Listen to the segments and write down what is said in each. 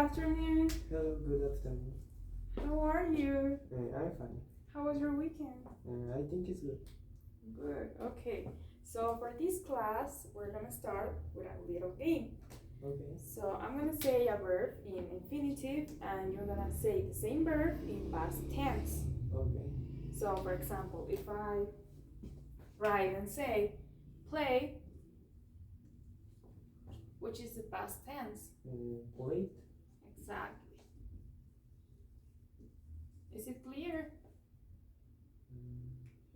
afternoon. Hello, good afternoon. How are you? I'm fine. How was your weekend? I think it's good. Good. Okay. So for this class, we're gonna start with a little game. Okay. So I'm gonna say a verb in infinitive, and you're gonna say the same verb in past tense. Okay. So for example, if I write and say play, which is the past tense? Plate. Exactly. Is it clear?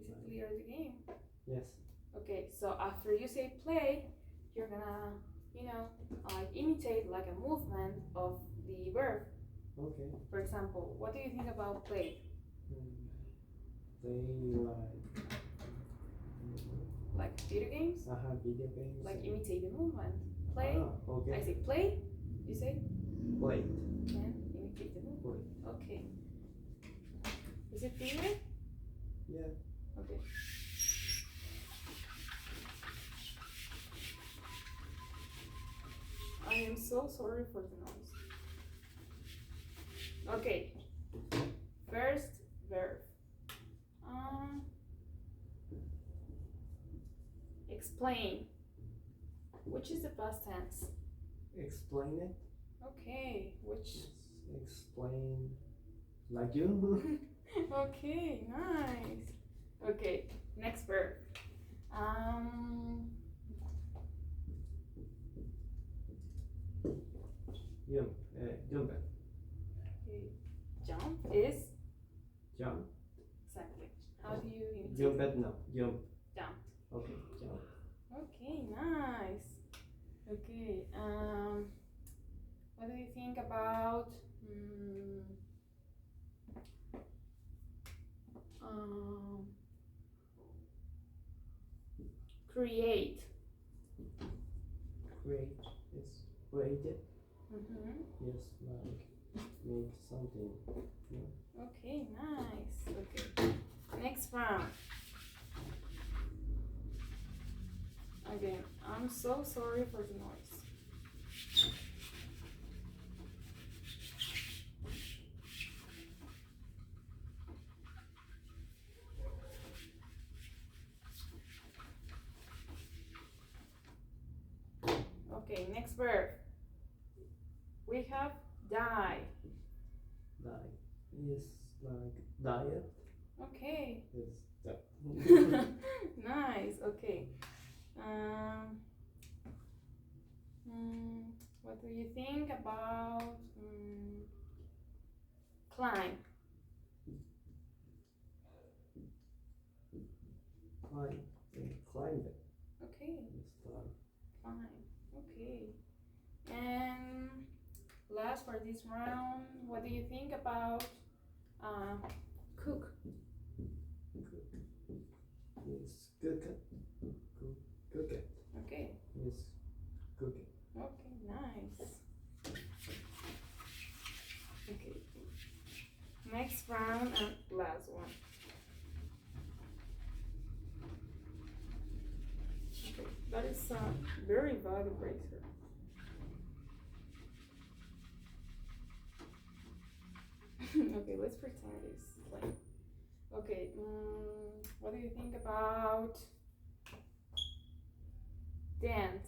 Is it clear the game? Yes. Okay, so after you say play, you're gonna, imitate like a movement of the verb. Okay. For example, what do you think about play? Play Like video games? video games. Like imitate the movement. Play. Okay. I say play. You say? Plate. And imitate the movement. Plate. Okay. Is it clear? Yeah. Okay. I am so sorry for the noise. Okay. First verb. Explain. Which is the past tense? Explain it. Okay. Which? Explain like you. Okay. Nice. Okay. Next verb. Jump. Jump. Okay. Jump is Jump. exactly. How do you imitate? Jump. No. Jump. Jump. Okay. Jump. Okay, nice. Okay, what do you think about create? Create is created. Mm-hmm. Yes, like make something. Okay, nice. Okay, next round. Again, I'm so sorry for the noise. Okay, next verb. We have die. Die is like diet. Okay. Is that. Nice. Okay. What do you think about climb? Climb. Climb it. Okay. It's climb. Climb. Okay. And last for this round, what do you think about cook? It's cook it. Cook it. Okay. Yes. Cook it. Okay. Nice. Okay. Next round and last one. Okay. That is a very bad eraser. Okay, let's pretend it's like. Okay, what do you think about dance?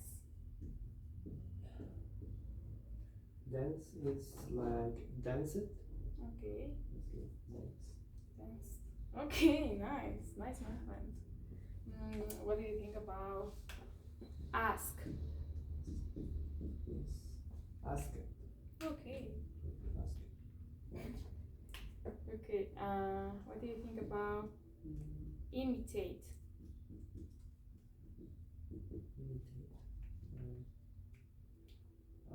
Dance is like dance it. Okay, It's like dance. dance. Okay, nice, nice movement. What do you think about ask? Yes. Ask it. Okay, Ask it. okay. What do you think about imitate? Imitate.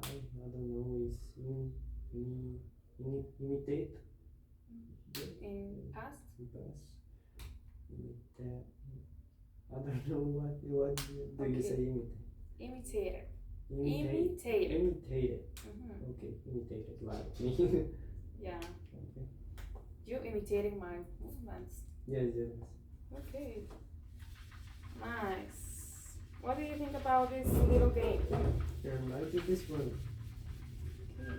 I don't know. Is imitate. In past? In past. Imitate. I don't know what do you say imitate? Imitator. Imitated. Mm-hmm. Okay, imitated like me. Yeah. Okay. You imitating my movements. Yes. Okay. Nice. What do you think about this little game? I like this one. Okay.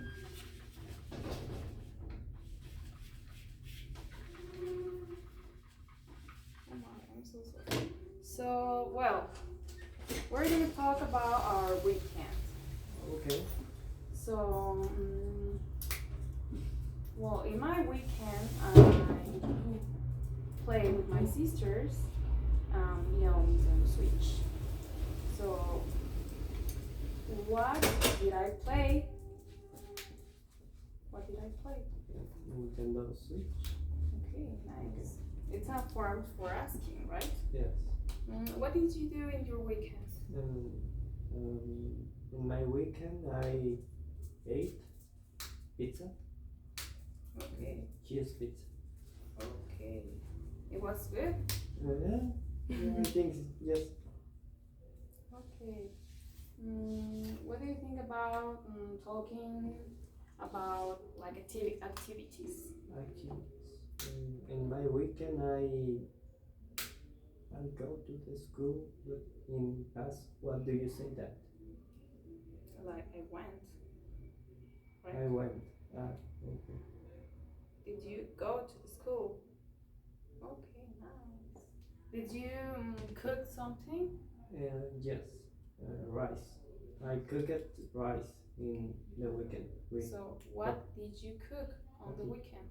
So, well, we're gonna talk about our weekend. Okay. So, well, in my weekend, I play with my sisters, Nintendo Switch. So, what did I play? What did I play? Nintendo Switch. Okay, nice. It's a form for asking, right? Yes. What did you do in your weekend? In my weekend, I ate pizza. Okay. Cheese pizza. Okay. It was good? Yeah, I think yes. Okay. What do you think about talking about like activities? In my weekend, I go to the school, but in past, what do you say that? Like I went, right? I went. Okay. Did you go to the school? Okay, nice. Did you cook something? Yes, rice. I cooked rice in the weekend. So what did you cook on the weekend?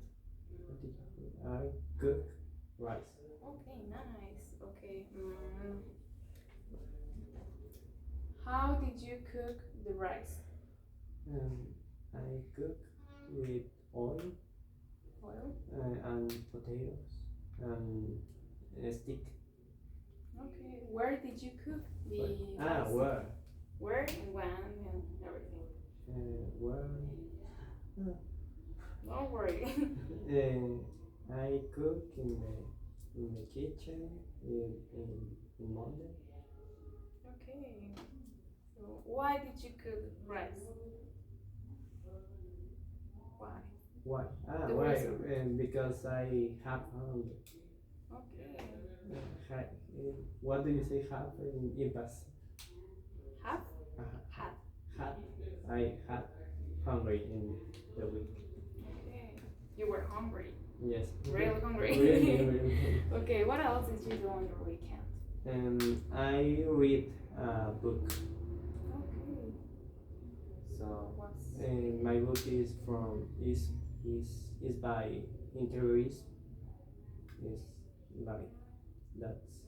What did you cook? I cook rice. Okay, nice. Okay. How did you cook the rice? I cook with oil and potatoes and a stick. Okay. Where did you cook the rice? Where? Where and when and everything. Where? Don't worry. I cook in the kitchen in Monday. Okay. So why did you cook rice? Why? Why? The Why? reason. Because I have found. Okay. What do you say have in past? Have? Uh-huh. Had. I had hungry in the week. Okay. You were hungry. Yes. Really hungry. Really. Okay. What else did you do on your weekend? I read a book. Okay. So what's? My book is by interviews. Is by that's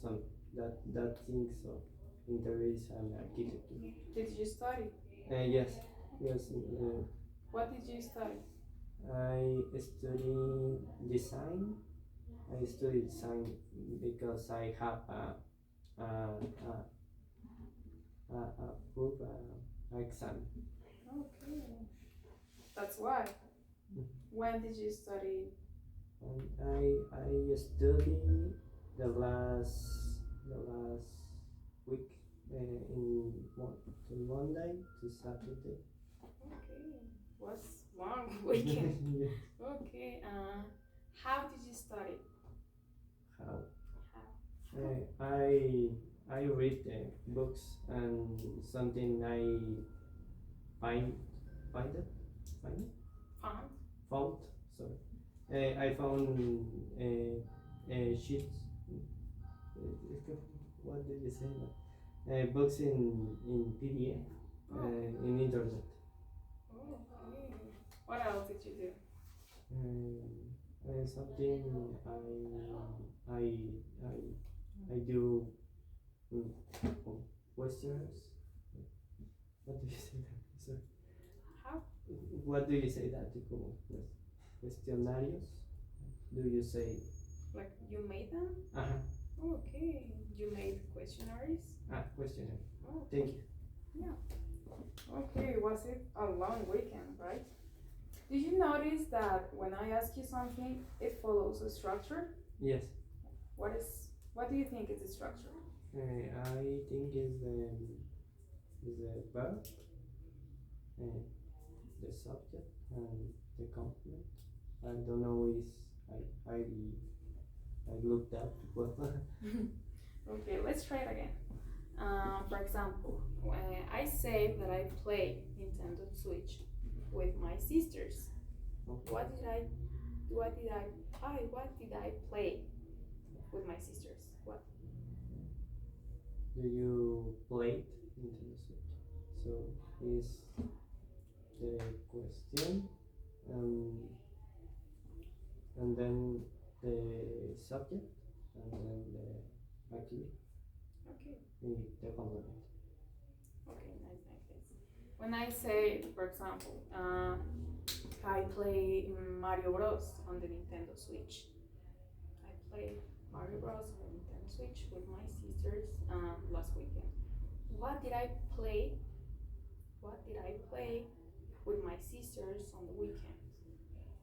some that things of interviews and architecture. Did you study? Yes. What did you study? I study design. I study design because I have a book exam. Okay. That's why. When did you study? I study the last week to Monday to Saturday. Okay. Was long weekend. Yes. Okay. How did you study? How? How? I read books and something I find find it Found. found sorry I found sheets. What did you say? Books in PDF in internet. Okay. What else did you do? Something I do questions. What do you say that? Sorry. How? What do you say that? Questionarios? Do you say? Like you made them? Uh-huh. Okay. You made questionnaires? Questionnaire. Oh. Thank you. Yeah. Okay. Was it a long weekend, right? Did you notice that when I ask you something, it follows a structure? Yes. What do you think is the structure? I think is the verb, the subject, and the complement. I don't know is I looked up well. Okay, let's try it again. For example, when I say that I play Nintendo Switch with my sisters, Okay. what did I play with my sisters? What? do you play Nintendo Switch? So is the question, um, and then the subject, and then the activity. Okay. The complement. Okay, nice. When I say, for example, I play Mario Bros on the Nintendo Switch. I played Mario Bros on the Nintendo Switch with my sisters last weekend. What did I play? What did I play with my sisters on the weekend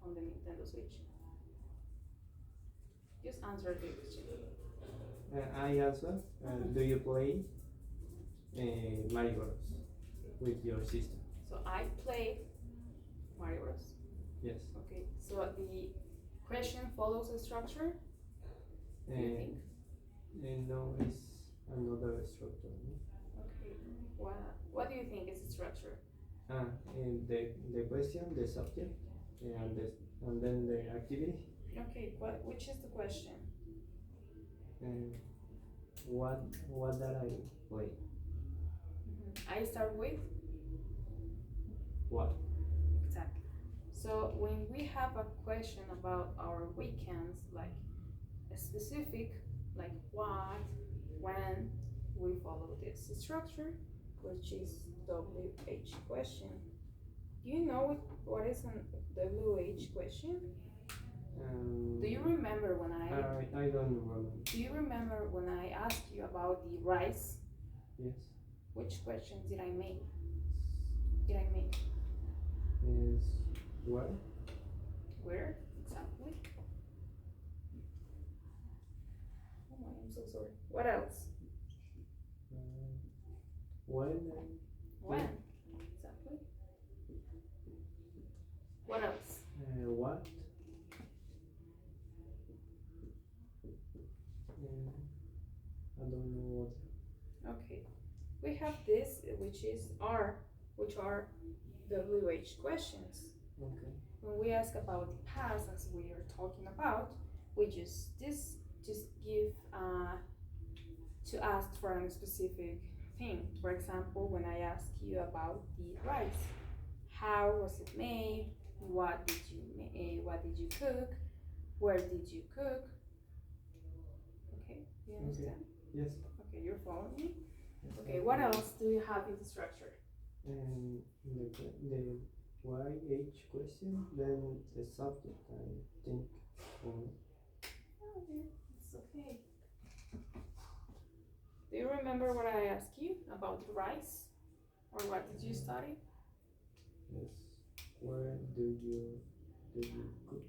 on the Nintendo Switch? Just answer the question. I answer. Do you play Mario Bros with your sister? So I play Mario Bros. Yes. Okay. So the question follows a structure. Do you think? No, it's another structure. No? Okay. What do you think is the structure? And the question, the subject, and then the activity. Okay. Which is the question? What that I play? I start with What? exactly. So when we have a question about our weekends, like a specific, like what, when, we follow this structure, which is WH question. Do you know what is an WH question? Do you remember when I don't remember. Do you remember when I asked you about the rice? Yes. Which questions did I make? Is where? Where exactly? Oh my, I'm so sorry. What else? When? When? Exactly. What else? What? I don't know what. Okay. We have this, which is R, which are WH questions. Okay. When we ask about the past, as we are talking about, we just give to ask for a specific thing. For example, when I ask you about the rice, how was it made? What did you cook? Where did you cook? Okay, you understand? Yes. Okay, you're following me? Okay, what else do you have in the structure? The YH question, then the subject, I think. Okay, it's okay. Do you remember what I asked you about the rice? Or what did you study? Yes. Where do you cook?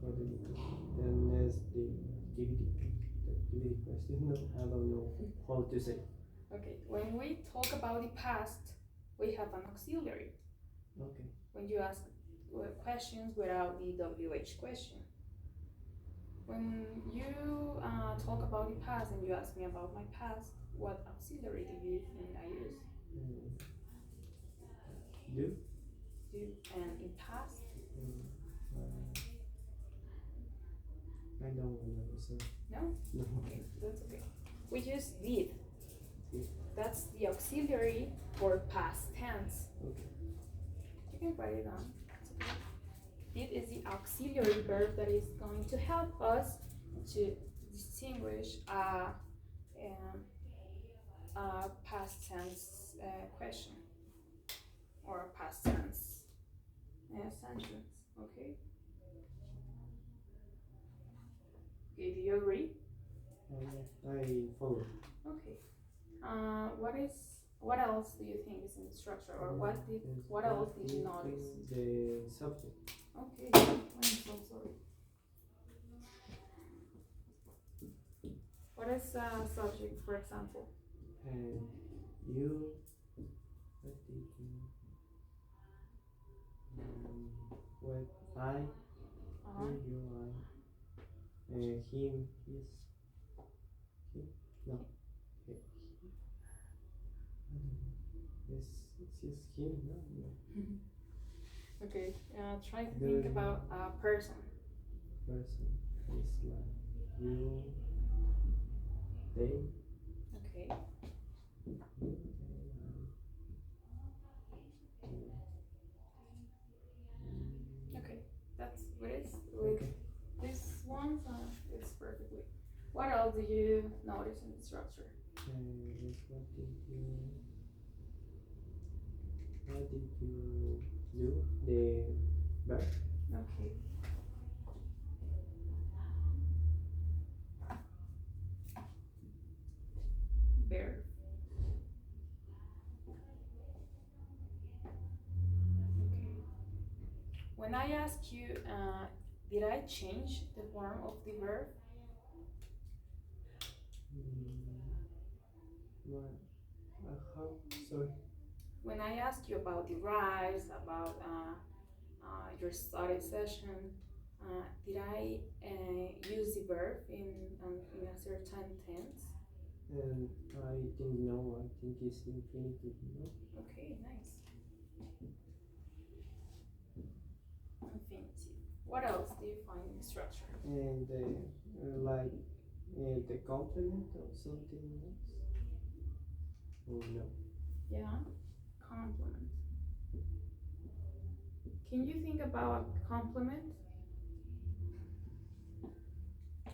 Where do you cook? Then there's the activity question. No, I don't know how to say. Okay, when we talk about the past, we have an auxiliary. Okay. When you ask questions without the WH question. When you talk about the past and you ask me about my past, what auxiliary do you think I use? Do? And in past? I don't remember, so. No? No. Okay, that's okay. We use did. That's the auxiliary for past tense. Okay. You can write it down. Okay. Did is the auxiliary verb that is going to help us to distinguish a past tense question or past tense sentence. Okay. Okay. Do you agree? I follow. Okay. What else do you think is in the structure, or what else did you notice? The subject. Okay, I'm so sorry. What is a subject, for example? You. What did you? What I. You, I. Him, his. He. No. He. It's him, no? Okay, try to think about a person. Person is like you, they. Okay. Okay. That's with Okay. these ones. It's perfectly. What else do you notice in the structure? Yes, what did you do? The verb? Okay. Bear. Okay. When I ask you, did I change the form of the verb? What? How? Sorry. When I ask you about the rise, about your study session, did I use the verb in a certain tense? And I think no. I think it's infinitive. No. Okay, nice. Infinitive. What else do you find in the structure? And like the complement or something else? Oh no. Yeah, complement. Can you think about complement?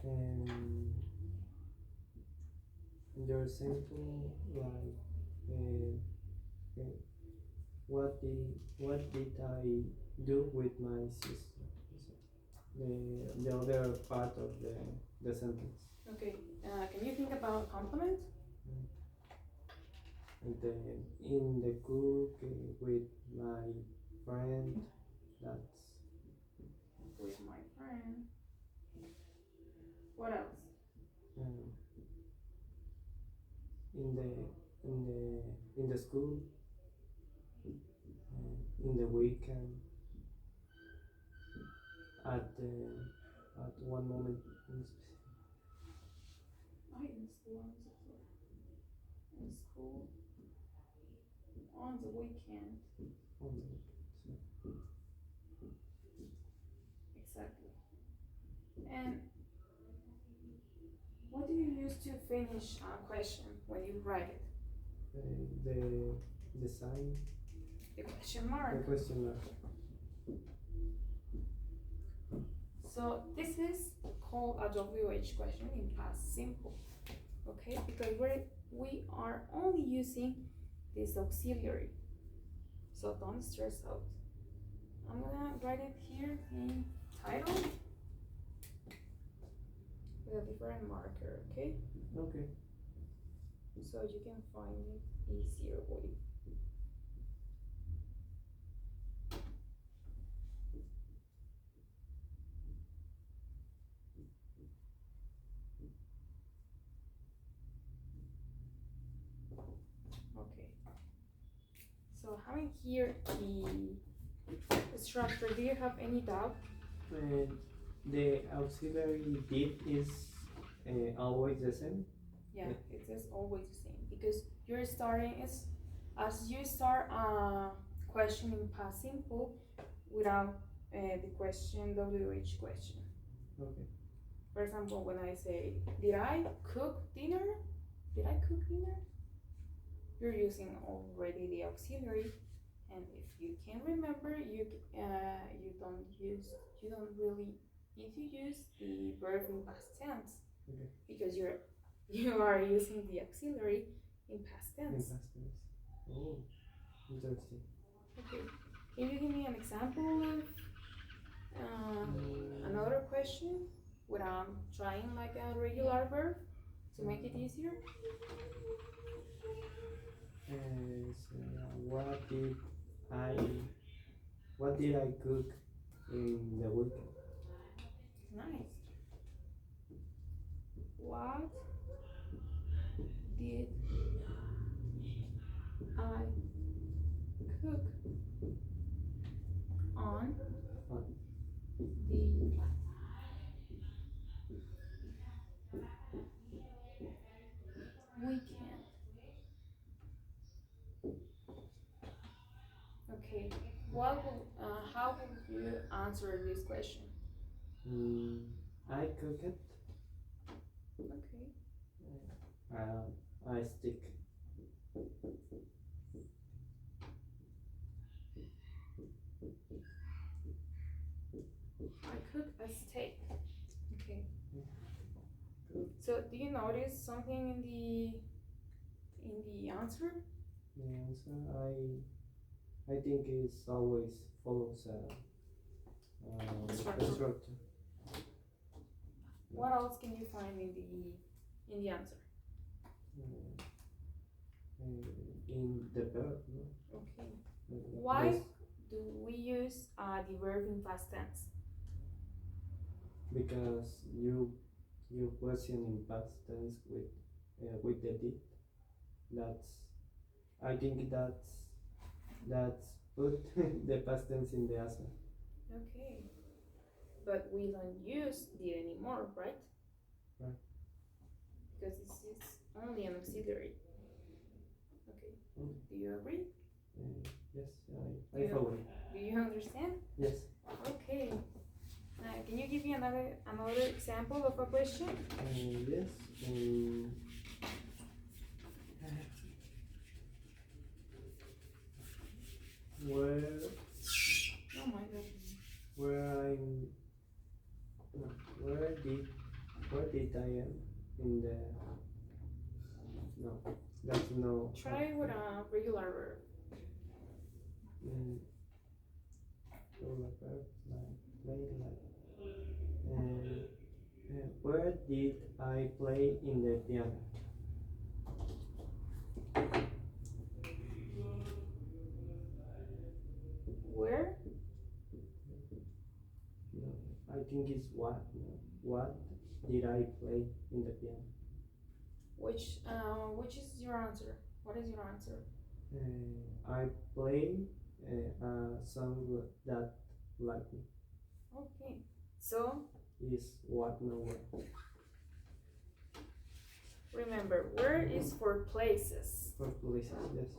And your example, like uh, what did I do with my sister? The other part of the sentence. Okay, can you think about complement? And in the cook with my friend. That's With my friend. What else? um, in the school, in the weekend, at one moment in I in school, I'm so sorry. In school on the weekend. on the weekend. Exactly. And what do you use to finish a question when you write it? The sign, The question mark. the question mark. So this is called a WH question in past simple. Okay, because we are only using this auxiliary. So don't stress out. I'm gonna write it here in title with a different marker, okay? Okay. So you can find it easier way. Okay. So having here the structure, do you have any doubt? And the auxiliary did is always the same. Yeah, it is always the same because you're starting is as you start a question in past simple without the question WH question. Okay. For example, when I say, "Did I cook dinner?" Did I cook dinner? You're using already the auxiliary, and if you can remember, you don't really need to use the verb in past tense. Okay. Because you are using the auxiliary in past In tense. past tense. Oh, interesting. Okay. Can you give me an example of another question without trying like a regular verb to make it easier? So, I what did I cook in the weekend? Nice. What did I cook on On the weekend? Okay. How would you answer this question? I cook it Okay. uh, I stick. I cook a steak. Okay. So do you notice something in the answer? The answer I think it's always follows a structure. What else can you find in the answer? In the verb, no? Okay. Yes. Why do we use the verb in past tense? Because you question in past tense with the did. I think that's put the past tense in the answer. Okay. But we don't use did anymore, right? Right. Because this is only an auxiliary. Okay. Do you agree? Yes, I follow. Do you understand? Yes. Okay. Can you give me another example of a question? Yes. Where Oh my god. Where did I am in the no that's no Try with a regular verb. Regular verb play where did I play in the piano? Where? No, I think it's what. No. What did I play in the piano? Which is your answer? What is your answer? I play a song that like me. Okay. So Is what no where. remember, where is for places. For places, yes.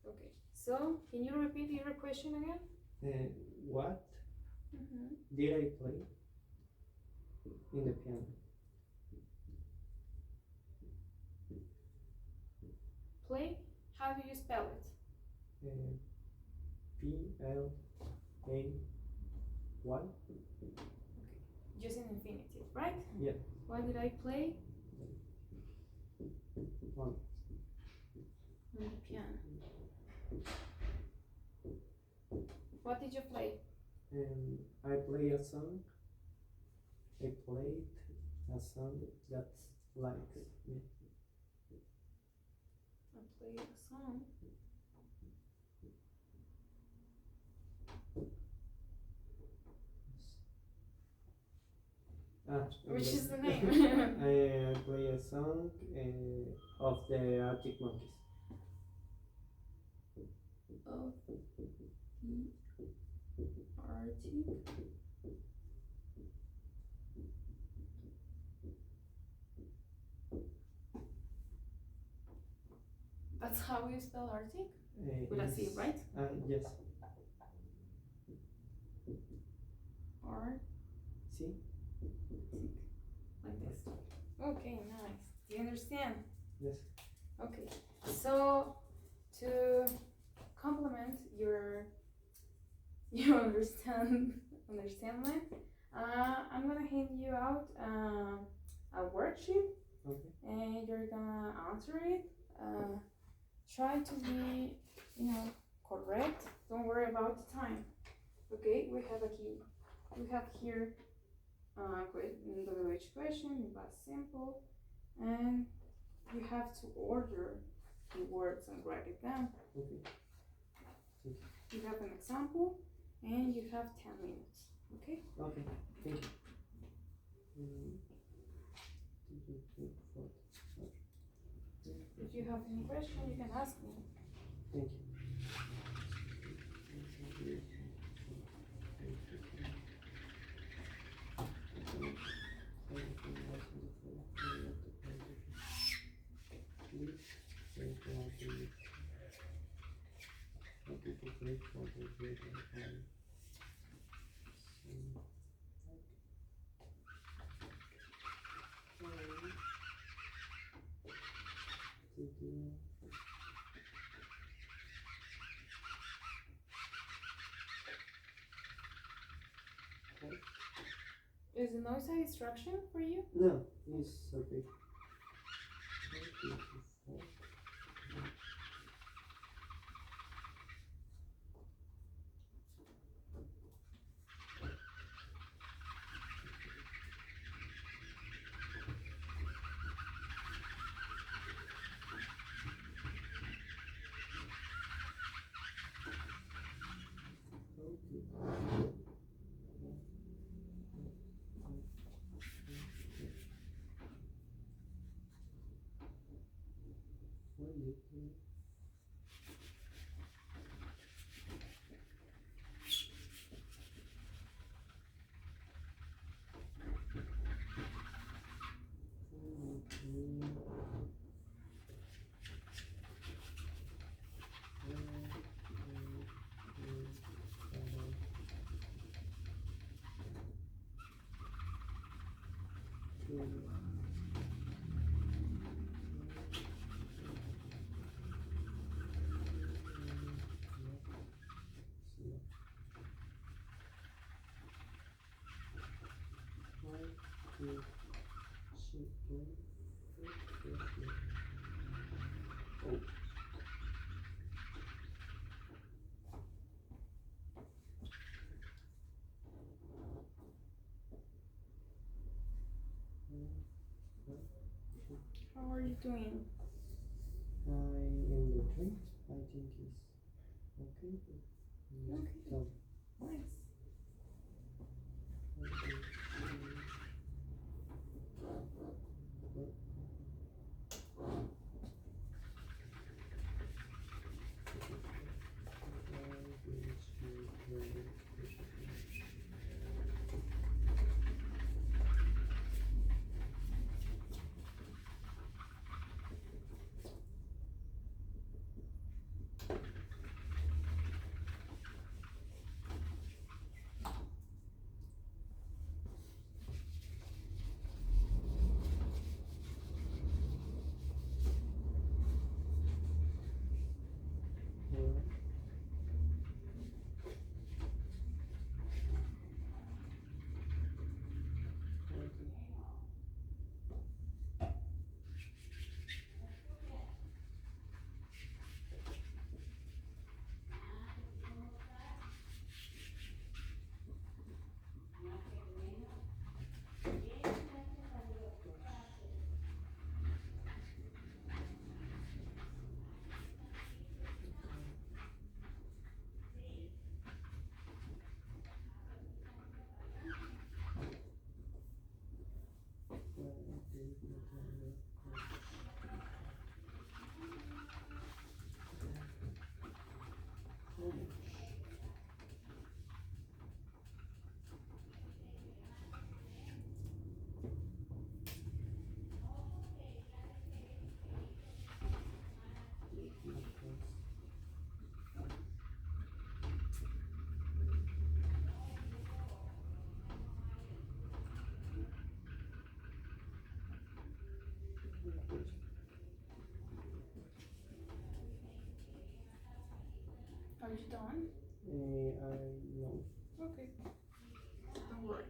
Okay. So can you repeat your question again? What did I play in the piano? Play. How do you spell it? P-L-A-Y. Okay. Just an infinitive, right? Yeah. What did I play? On the piano. What did you play? I play a song. I played a song that's like me. I played a song. Which is the name? I play a song of the Arctic Monkeys. Of the Arctic. That's how you spell Arctic? With a C, right? Yes. R C. Like this. Okay, nice. Do you understand? Yes. Okay. So to complement your understanding, I'm gonna hand you out a worksheet. Okay. And you're gonna answer it. Try to be, correct. Don't worry about the time. Okay, we have here WH question in past simple, and you have to order the words and write it down. Okay. You have an example, and you have 10 minutes. Okay. Okay. Thank you. If you have any question, you can ask me. Thank you. Is the noise a distraction for you? No, it's okay. 1, 2, 3, 4. How are you doing? I am the train. I think it's okay. Okay. So, Nice. Are you done? I know. Okay. Don't worry.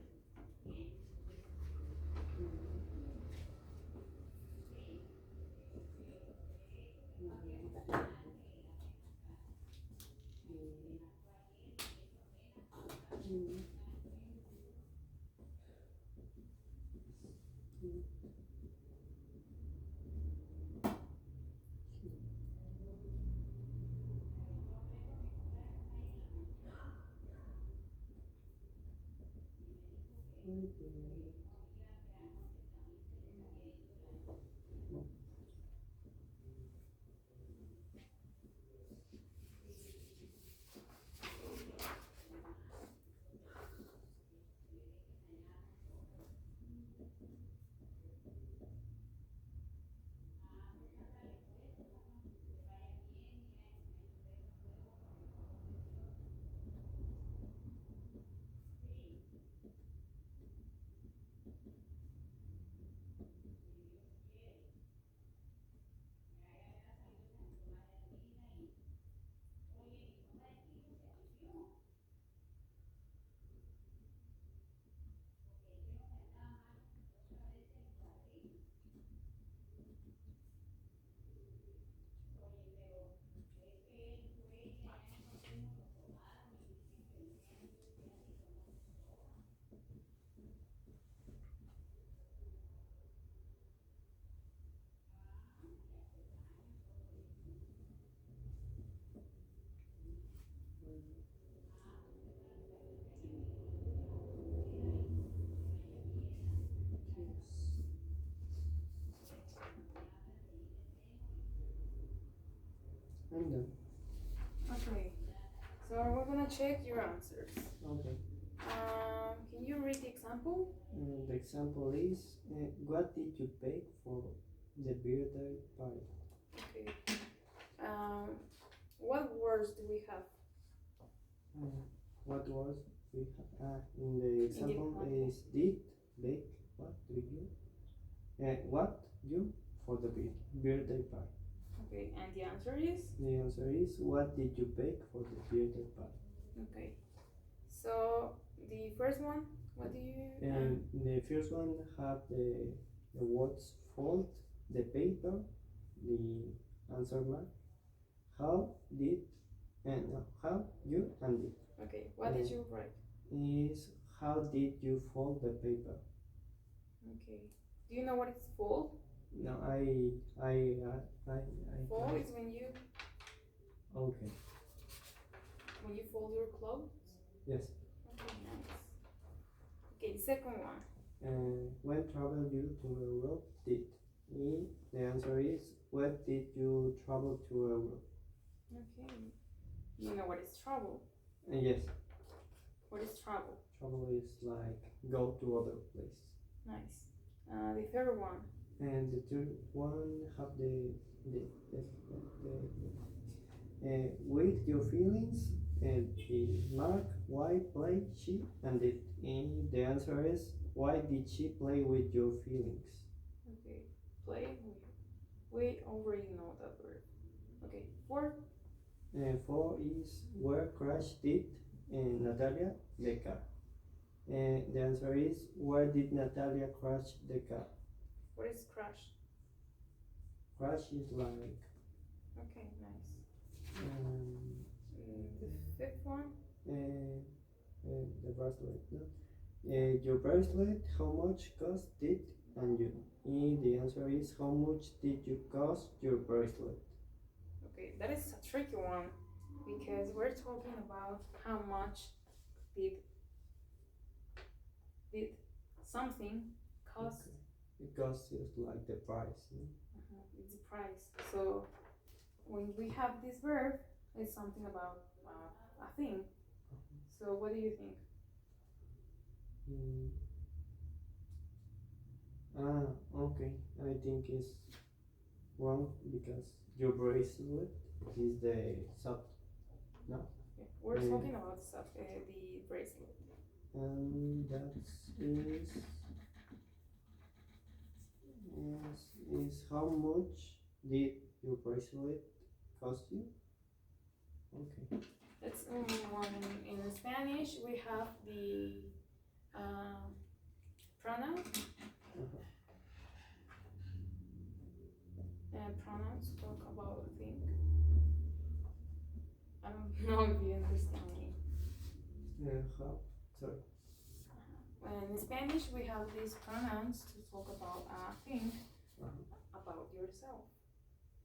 we're gonna check your answers. Okay. Can you read the example? The example is, what did you bake for the birthday party? Okay. What words do we have? What was we in the example is did bake what did you what you for the birthday party. Okay, and the answer is? The answer is what did you bake for the birthday party? Okay. So the first one, what do you? And the first one have the words fold the paper, the answer mark, how did and how you and did. Okay, what did you write? Is how did you fold the paper? Okay. Do you know what is fold? No, Fold is when you okay. fold your clothes. Yes. Okay, nice. Okay, the second one. When travel you to Europe did? The answer is when did you travel to Europe? Okay. You know what is travel? Yes. What is travel? Travel is like go to other place. Nice. The third one. And the third one have the with your feelings and the mark why play she and the answer is why did she play with your feelings? Okay. Play. We already know that word. Okay. Four. Four is where crashed did Natalia the car? The answer is where did Natalia crash the car? What is crash? Crash is like. Okay, nice. The fifth one. The bracelet. No? Your bracelet. How much cost it? And you. The answer is how much did you cost your bracelet? Okay, that is a tricky one because we're talking about how much did something cost. Okay. Because it's like the price. No? It's the price. So when we have this verb, it's something about a thing. So what do you think? Okay. I think it's wrong because your bracelet is the sub. No. Yeah, we're talking about the bracelet. And that is how much did your bracelet cost you? Okay. Let's move on. In Spanish, we have the pronoun. Pronouns talk about a thing. I don't know if you understand me. How? Sorry. In Spanish, we have these pronouns to talk about a thing about yourself,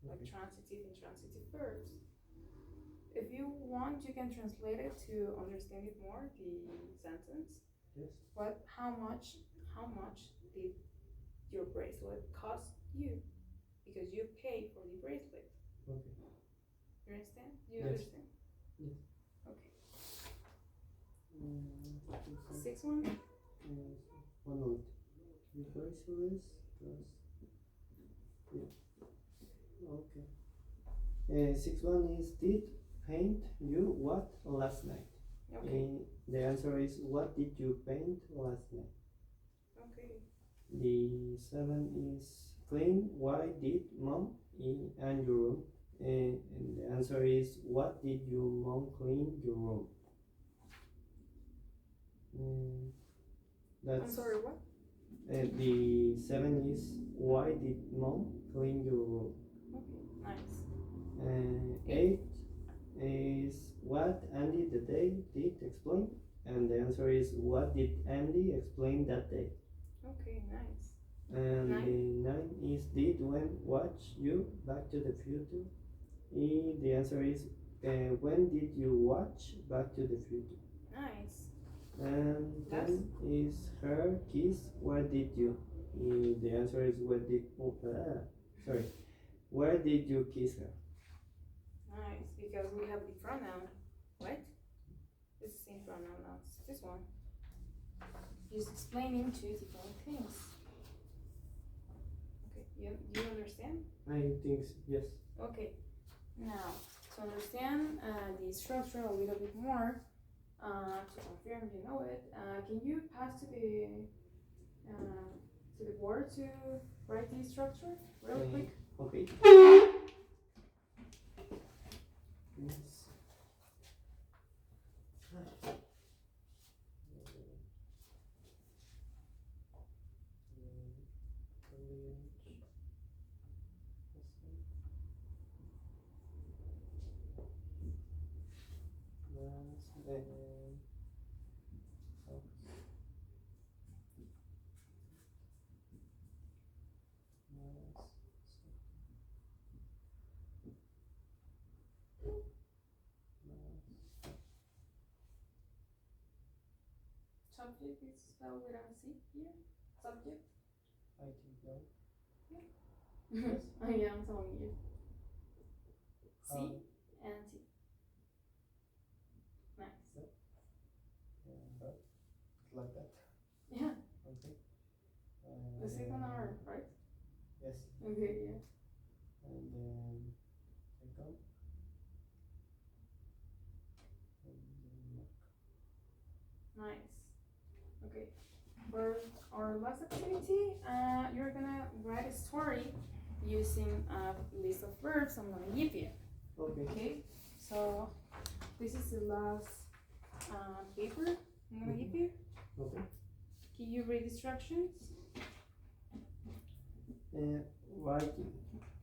like transitive and intransitive verbs. If you want, you can translate it to understand it more, the sentence. Yes. But how much did your bracelet cost you? Because you pay for the bracelet. Okay. You understand? You Yes. understand? Yes. Okay. Six. 6 1. 1 minute. The bracelet cost. Yeah. Okay. 6 1 is did paint you what last night? Okay. The answer is what did you paint last night? Okay. The 7 is clean. Why did mom in and your room? And the answer is what did your mom clean your room? I'm sorry, what? The 7 is why did mom clean your room? Okay, nice. 8 is what Andy the day did explain, and the answer is what did Andy explain that day? Okay, nice. And 9. the 9 is did when watch you Back to the Future? The answer is when did you watch Back to the Future? Nice. And 10 is her kiss. Where did you? The answer is where did you kiss her? Nice, because we have the pronoun, what? It's the same pronoun as this one. Just explaining two different things. Okay, do you understand? I think yes. Okay, now to understand the structure a little bit more, to confirm you know it, can you pass to the board to write the structure real quick? Okay. Yes. Subject is spelled with a C here. Subject. I think no. Yes. Oh yeah, I'm telling you. C and T. Nice. But like that. Yeah. Okay. The second R, right? Yes. Okay, yeah. And then second. And mark. Nice. Okay. For our last activity, you're gonna write a story using a list of verbs I'm gonna give you. Okay. Okay. So this is the last paper I'm gonna give you. Okay. Can you read instructions?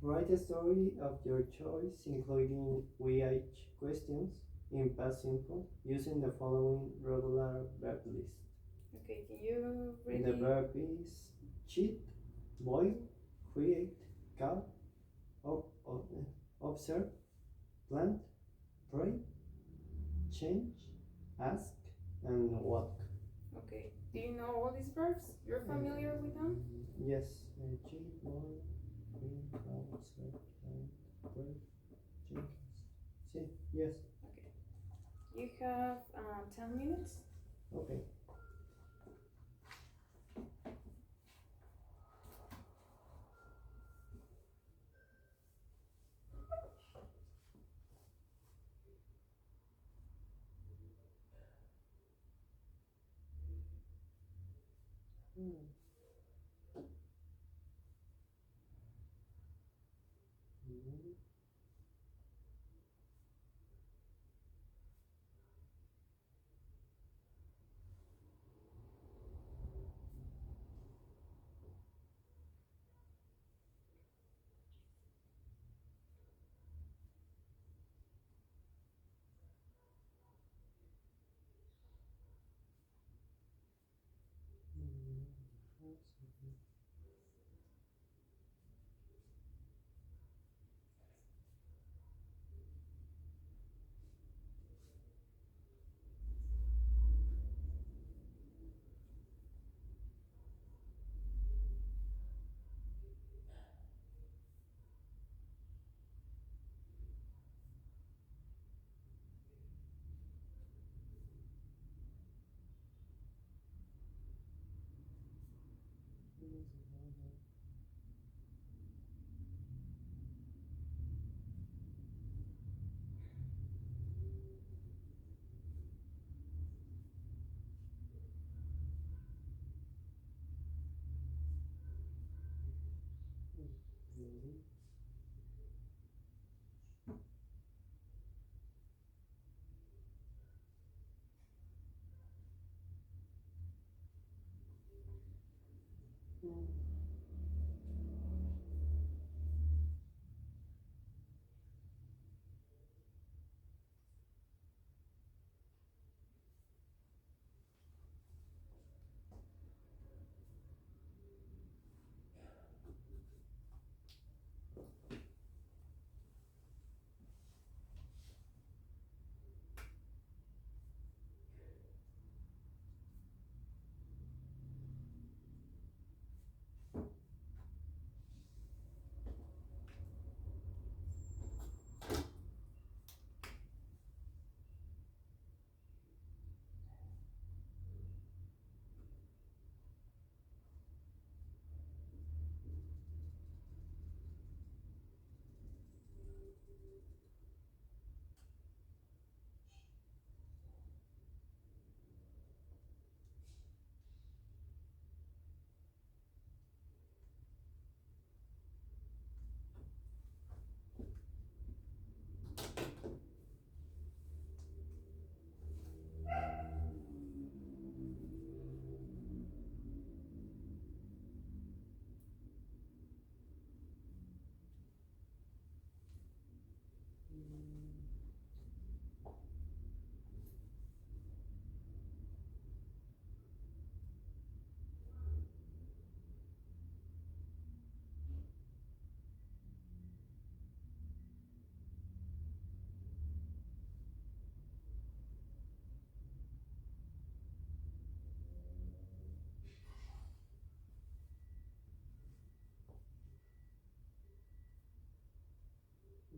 Write a story of your choice, including VH questions in past simple, using the following regular verb list. Okay, can you read The verb is cheat, boil, create, cut, observe, plant, pray, change, ask, and walk. Okay. Do you know all these verbs? You're familiar with them? Yes. Cheat, boil, create, cut, observe, plant, pray, change. See? Yes. Okay. You have 10 minutes. Okay.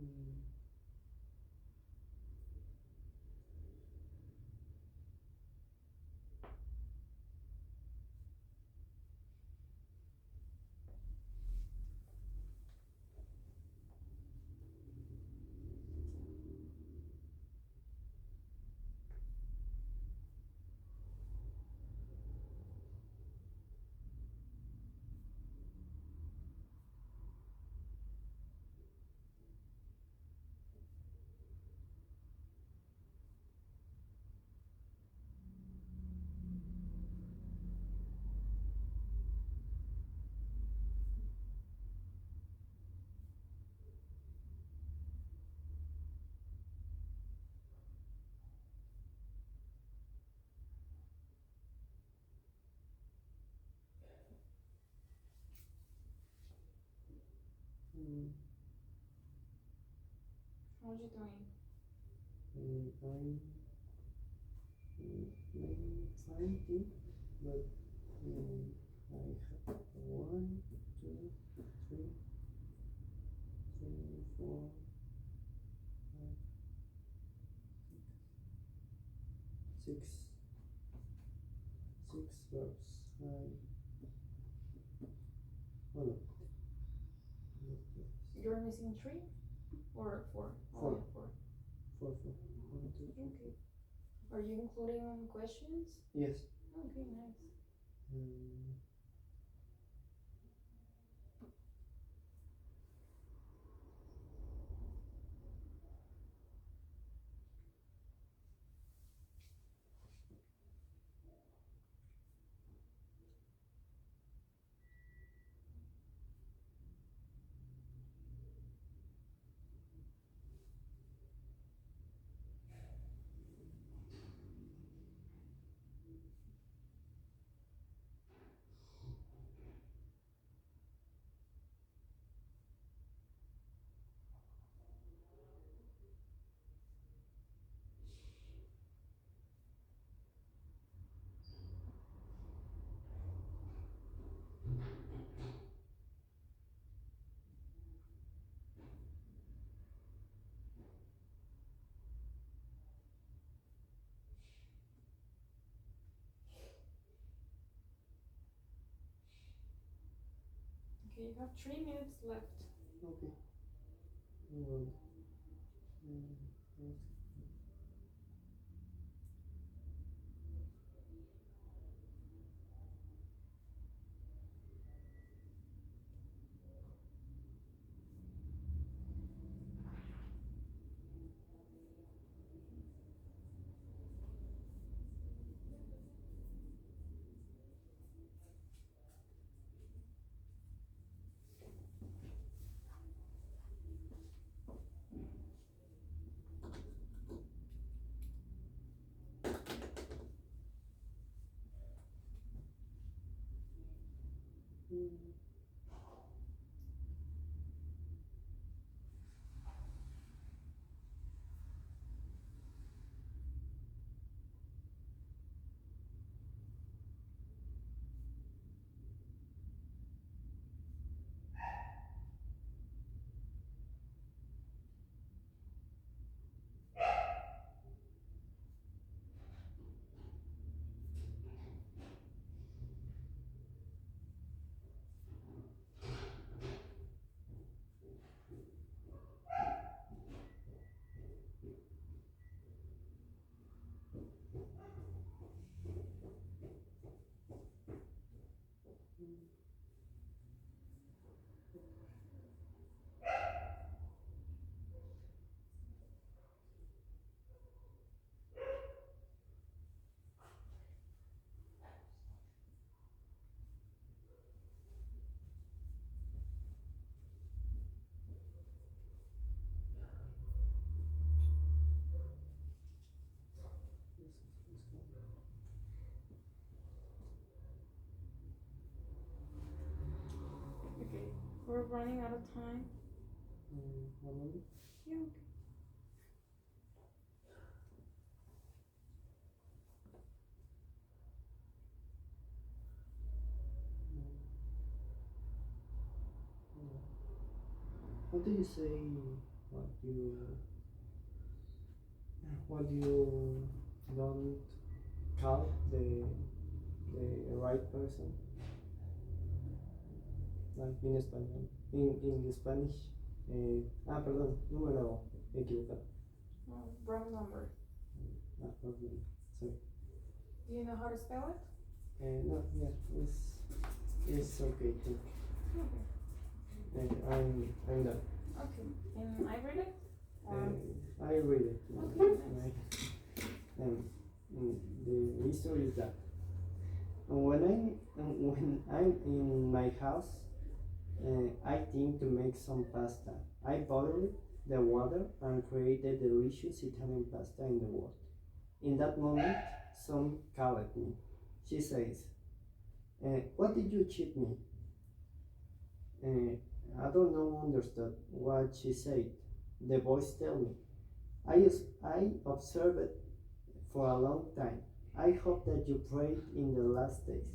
Mm. Mm. How are you doing? I'm fine too, but I have 1, 2, 3, 4, 5, 6, 6 verbs. Oh no, not verbs. You're missing 3 or 4? Four. Oh, yeah, 4. 4, 4. 1, 2, 3. Okay. Are you including questions? Yes. Okay, nice. Um, Okay, you have 3 minutes left. okay. Well, let's mm. Let's go. Okay, we're running out of time. 1 minute. Yeah, okay. How do you say what you don't call the right person, like in Spanish. In Spanish, perdón, número equivocado. Wrong number. Okay, sorry. Do you know how to spell it? No, yeah, it's okay. Thank you. I'm done. Okay. And I read it? Or? I read it. Okay, nice. The history is that when I'm in my house, I think to make some pasta. I boiled the water and created the delicious Italian pasta in the world. In that moment, some called me. She says, "What did you cheat me?" I don't know understood what she said. The voice tell me. I observed for a long time. I hope that you prayed in the last days.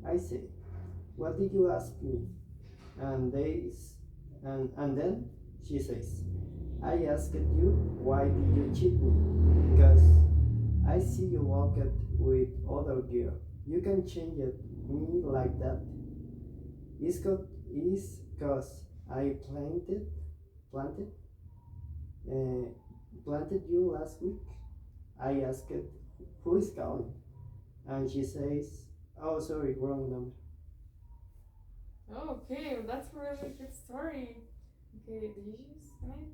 I say, what did you ask me? And then she says, I asked you why did you cheat me? Because I see you walked with other girl. You can change it me like that. Is cause I planted uh, planted you last week. I asked who is calling, and she says, "Oh, sorry, wrong number." Okay, well, that's a really good story. Okay, did you use the name?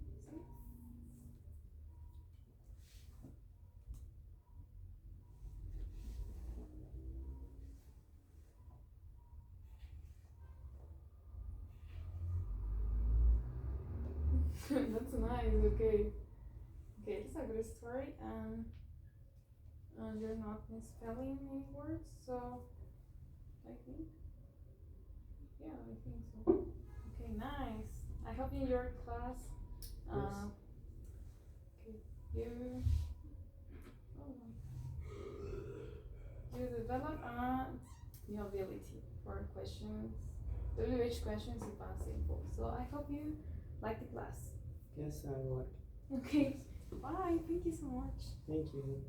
That's nice. Okay. Okay, it's a good story, and you're not misspelling any words, so I think, yeah, I think so. Okay, nice. I hope you enjoyed class. Okay, you, oh, you develop your ability for questions, WH questions in past simple. So I hope you like the class. Yes, I like. Okay, bye. Thank you so much. Thank you.